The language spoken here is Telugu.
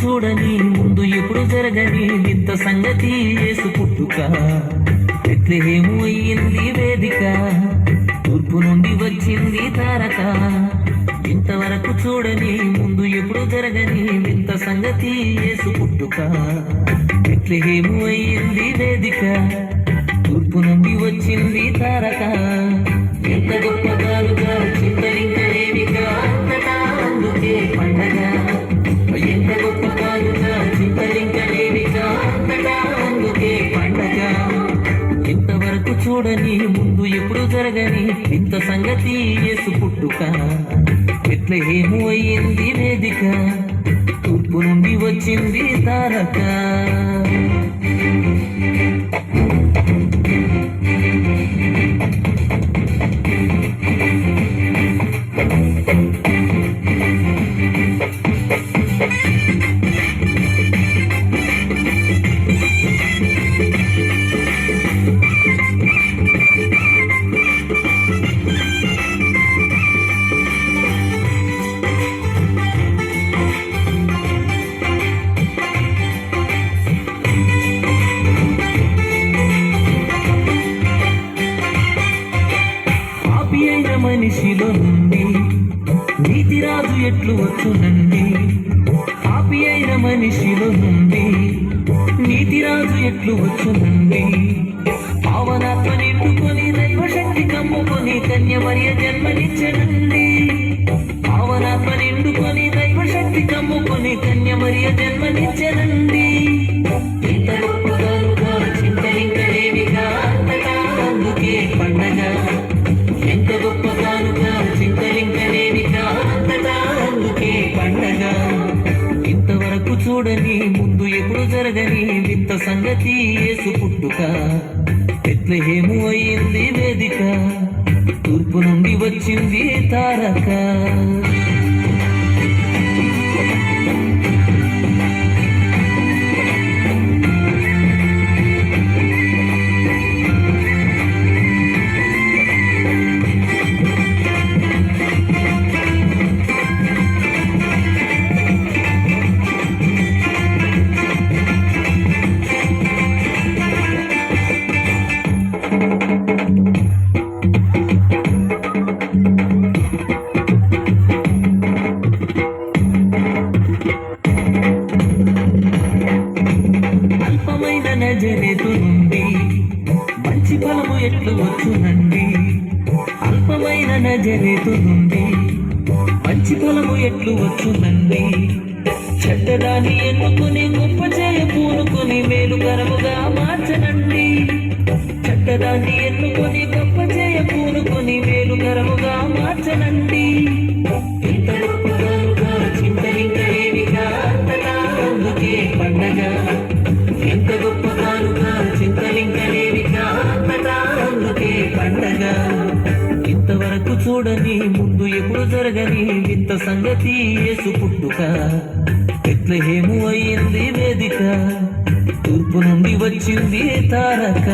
చూడని ముందు ఎప్పుడు జరగని వింత సంగతి యేసు పుట్టుక బెత్లెహేము అయ్యింది వేదిక తూర్పు నుండి వచ్చింది తారక ఇంతవరకు చూడని ముందు ఎప్పుడు జరగని వింత సంగతి యేసు పుట్టుక బెత్లెహేము అయ్యింది వేదిక తూర్పు నుండి వచ్చింది తారక ఎంత గొప్పగాలుగా చింతలింకలేవిగా అంతటా అందుకే పండగ ఎంత గొప్పగాలుగా చింతలింకలేవిగా అంతటా అందుకే పండగ ఇంతవరకు చూడని ముందు ఎప్పుడు జరగని ఇంత సంగతి యేసు పుట్టుక బెత్లెహేము అయ్యింది వేదిక తూర్పు నుండి వచ్చింది తారక మనిషిలో నుండి నీతిరాజు ఎట్లు వచ్చునండి పాపి అయిన మనిషిలో నుండి నీతిరాజు ఎట్లు వచ్చునండి పావనాత్మ నిండుకొని దైవశక్తి కమ్ముకొని కన్యమరియ జన్మనిచ్చనండి పావనాత్మ నిండుకొని దైవశక్తి కమ్ముకొని కన్యమరియ జన్మనిచ్చనండి ఇంత గొప్పగాలుగా చింతలింకలేవిగా అంతటా అందుకే పండగ ఎంత గొప్పగానుగా చింతలింకలేవిగా అంతటా అందుకే పండగ ఇంతవరకు చూడని ముందు ఎప్పుడు జరగని వింత సంగతి యేసు పుట్టుక బెత్లెహేము అయ్యింది వేదిక తూర్పు నుండి వచ్చింది తారక నజరేతు నుండి మంచి ఫలము ఎట్లు వచ్చునండి అల్పమైన నజరేతు నుండి మంచి ఫలము ఎట్లు వచ్చునండి చెడ్డదాన్ని ఎన్నుకుని గొప్ప చేయ పూనుకొని మేలుకరముగా మార్చనండి చెడ్డదాన్ని ఎన్నుకొని గొప్ప చేయ పూనుకొని మేలుకరముగా మార్చనండి ఇంత గొప్పగానుగా చింతలింకలేవిగా అంతటా అందుకే పండగ ఎంత గొప్పగానుగా చింతలింకలేవిగా అంతటా అందుకే పండగ ఇంతవరకు చూడని ముందు ఎప్పుడు జరగని వింత సంగతి యేసు పుట్టుక బెత్లెహేము అయ్యింది వేదిక తూర్పు నుండి వచ్చింది తారక